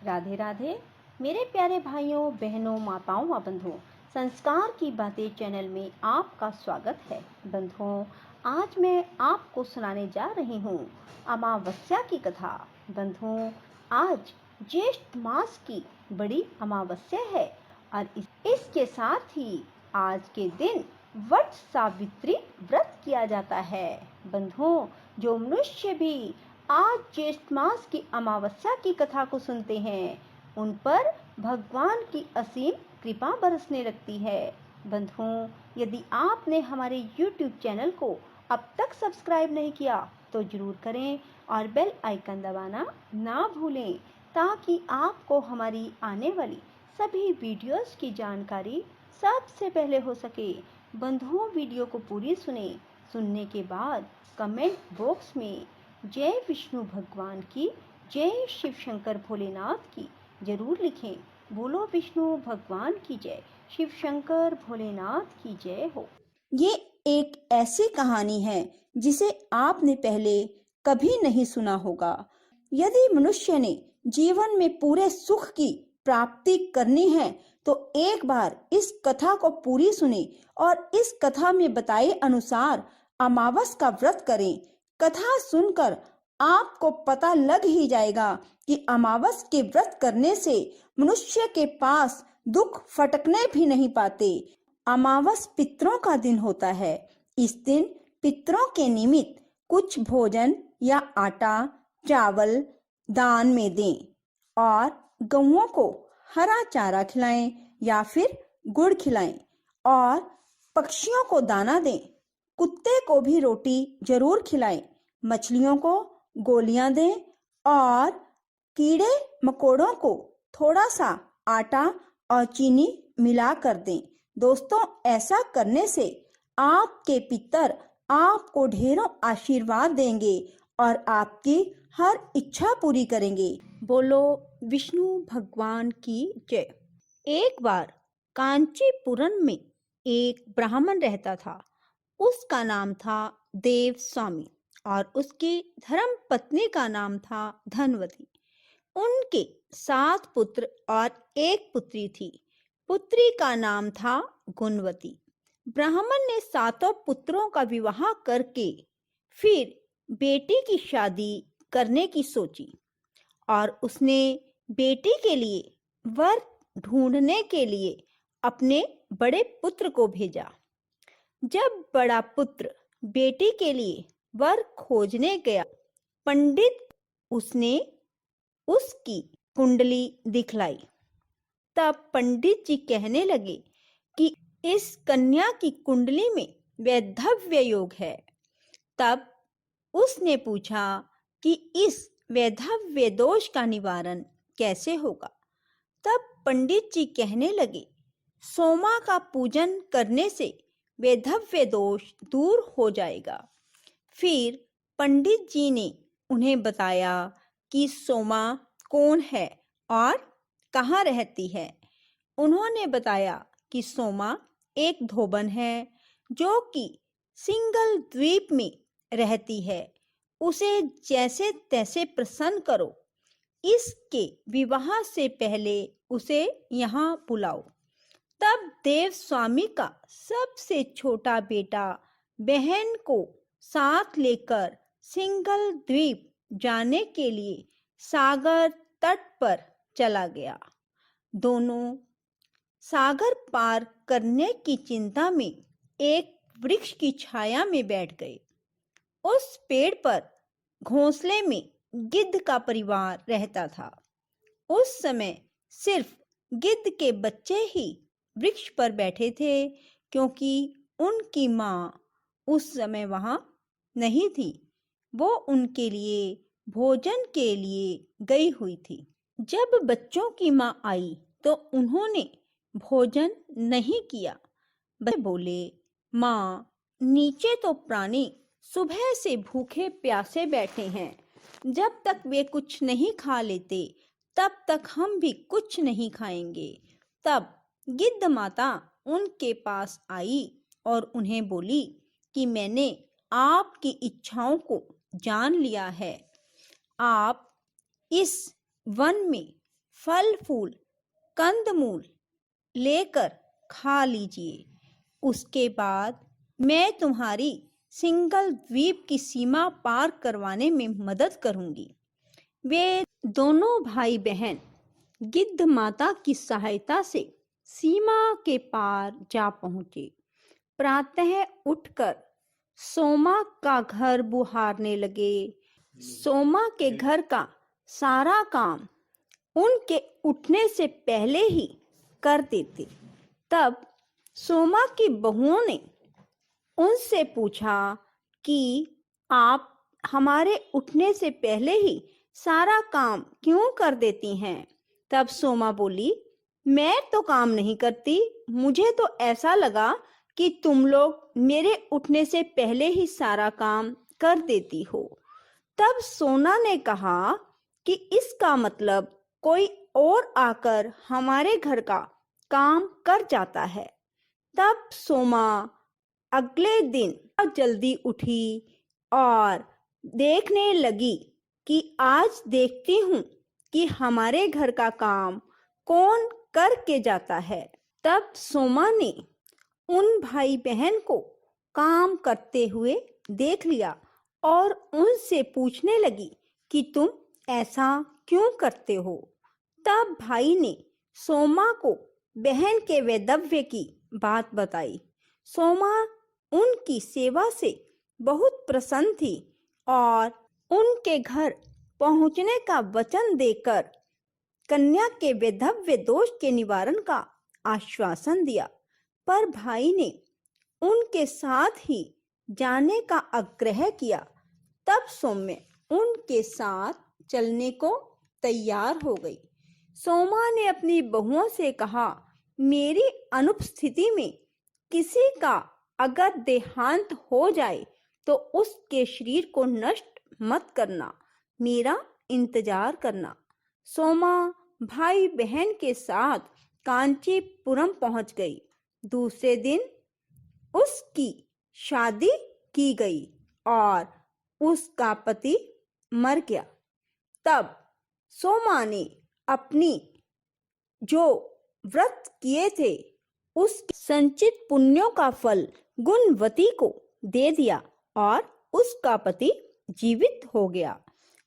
राधे राधे मेरे प्यारे भाइयों बहनों माताओं व बंधुओं, संस्कार की बातें चैनल में आपका स्वागत है। बंधुओं, आज मैं आपको सुनाने जा रही हूँ अमावस्या की कथा। बंधुओं, आज ज्येष्ठ मास की बड़ी अमावस्या है और इसके साथ ही आज के दिन वट सावित्री व्रत किया जाता है। बंधुओं, जो मनुष्य भी आज ज्येष्ठ मास की अमावस्या की कथा को सुनते हैं, उन पर भगवान की असीम कृपा बरसने लगती है। बंधुओं, यदि आपने हमारे YouTube चैनल को अब तक सब्सक्राइब नहीं किया तो जरूर करें और बेल आइकन दबाना ना भूलें, ताकि आपको हमारी आने वाली सभी वीडियोस की जानकारी सबसे पहले हो सके। बंधुओं, वीडियो को पूरी सुनने के बाद कमेंट बॉक्स में जय विष्णु भगवान की, जय शिव शंकर भोलेनाथ की जरूर लिखें। बोलो विष्णु भगवान की जय, शिव शंकर भोलेनाथ की जय हो। ये एक ऐसी कहानी है जिसे आपने पहले कभी नहीं सुना होगा। यदि मनुष्य ने जीवन में पूरे सुख की प्राप्ति करनी है तो एक बार इस कथा को पूरी सुने और इस कथा में बताए अनुसार अमावस का व्रत करें। कथा सुनकर आपको पता लग ही जाएगा कि अमावस के व्रत करने से मनुष्य के पास दुख फटकने भी नहीं पाते। अमावस पितरों का दिन होता है। इस दिन पितरों के निमित्त कुछ भोजन या आटा चावल दान में दें और गौओं को हरा चारा खिलाएं या फिर गुड़ खिलाएं और पक्षियों को दाना दें। कुत्ते को भी रोटी जरूर खिलाएं, मछलियों को गोलियां दें और कीड़े मकोड़ों को थोड़ा सा आटा और चीनी मिला कर दें। दोस्तों, ऐसा करने से आपके पितर आपको ढेरों आशीर्वाद देंगे और आपकी हर इच्छा पूरी करेंगे। बोलो विष्णु भगवान की जय। एक बार कांचीपुरम में एक ब्राह्मण रहता था। उसका नाम था देव स्वामी और उसकी धर्म पत्नी का नाम था धनवती। उनके 7 पुत्र और एक पुत्री थी। पुत्री का नाम था गुणवती। ब्राह्मण ने 7 पुत्रों का विवाह करके फिर बेटी की शादी करने की सोची और उसने बेटी के लिए वर ढूंढने के लिए अपने बड़े पुत्र को भेजा। जब बड़ा पुत्र बेटी के लिए वर खोजने गया, पंडित उसने उसकी कुंडली दिखलाई। तब पंडित जी कहने लगे कि इस कन्या की कुंडली में वैधव्य योग है। तब उसने पूछा कि इस वैधव्य दोष का निवारण कैसे होगा। तब पंडित जी कहने लगे, सोमा का पूजन करने से वैधव्य दोष दूर हो जाएगा। फिर पंडित जी ने उन्हें बताया कि सोमा कौन है और कहाँ रहती है। उन्होंने बताया कि सोमा एक धोबन है जो कि सिंगल द्वीप में रहती है। उसे जैसे तैसे प्रसन्न करो। इसके विवाह से पहले उसे यहाँ बुलाओ। तब देव स्वामी का सबसे छोटा बेटा बहन को साथ लेकर सिंगल द्वीप जाने के लिए सागर तट पर चला गया। दोनों सागर पार करने की चिंता में एक वृक्ष की छाया में बैठ गए। उस पेड़ पर घोंसले में गिद्ध का परिवार रहता था। उस समय सिर्फ गिद्ध के बच्चे ही वृक्ष पर बैठे थे, क्योंकि उनकी माँ उस समय वहां नहीं थी। वो उनके लिए भोजन के लिए गई हुई थी। जब बच्चों की माँ आई तो उन्होंने भोजन नहीं किया। बच्चे बोले, माँ, नीचे तो प्राणी सुबह से भूखे प्यासे बैठे हैं। जब तक वे कुछ नहीं खा लेते तब तक हम भी कुछ नहीं खाएंगे। तब गिद्ध माता उनके पास आई और उन्हें बोली कि मैंने आपकी इच्छाओं को जान लिया है। आप इस वन में फल फूल कंदमूल लेकर खा लीजिए। उसके बाद मैं तुम्हारी सिंगल द्वीप की सीमा पार करवाने में मदद करूंगी। वे दोनों भाई बहन गिद्ध माता की सहायता से सीमा के पार जा पहुंचे। प्रातः उठकर सोमा का घर बुहारने लगे। सोमा के घर का सारा काम उनके उठने से पहले ही कर देते। तब सोमा की बहुओं ने उनसे पूछा कि आप हमारे उठने से पहले ही सारा काम क्यों कर देती हैं? तब सोमा बोली, मैं तो काम नहीं करती, मुझे तो ऐसा लगा कि तुम लोग मेरे उठने से पहले ही सारा काम कर देती हो। तब सोना ने कहा कि इसका मतलब कोई और आकर हमारे घर का काम कर जाता है। तब सोमा अगले दिन जल्दी उठी और देखने लगी कि आज देखती हूँ कि हमारे घर का काम कौन करके जाता है। तब सोमा ने उन भाई बहन को काम करते हुए देख लिया और उनसे पूछने लगी कि तुम ऐसा क्यों करते हो? तब भाई ने सोमा को बहन के वैधव्य की बात बताई। सोमा उनकी सेवा से बहुत प्रसन्न थी और उनके घर पहुंचने का वचन देकर कन्या के वैधव्य दोष के निवारण का आश्वासन दिया। पर भाई ने उनके साथ ही जाने का आग्रह किया। तब सौम्य उनके साथ चलने को तैयार हो गई। सोमा ने अपनी बहुओं से कहा, मेरी अनुपस्थिति में किसी का अगर देहांत हो जाए तो उसके शरीर को नष्ट मत करना, मेरा इंतजार करना। सोमा भाई बहन के साथ कांचीपुरम पहुंच गई। दूसरे दिन उसकी शादी की गई और उसका पति मर गया। तब सोमा ने अपनी जो व्रत किए थे उस संचित पुण्यों का फल गुणवती को दे दिया और उसका पति जीवित हो गया।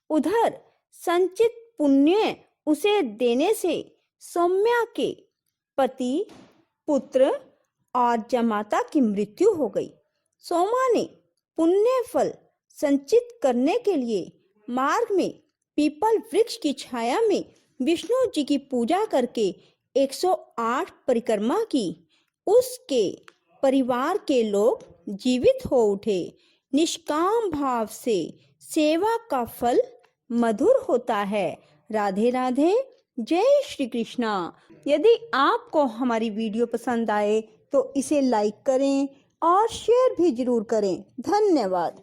उधर संचित पुण्य उसे देने से सौम्या के पति, पुत्र और जमाता की मृत्यु हो गई। सोमा ने पुण्य फल संचित करने के लिए मार्ग में पीपल वृक्ष की छाया में विष्णु जी की पूजा करके 108 परिक्रमा की। उसके परिवार के लोग जीवित हो उठे। निष्काम भाव से सेवा का फल मधुर होता है। राधे राधे, जय श्री कृष्णा। यदि आपको हमारी वीडियो पसंद आए तो इसे लाइक करें और शेयर भी जरूर करें। धन्यवाद।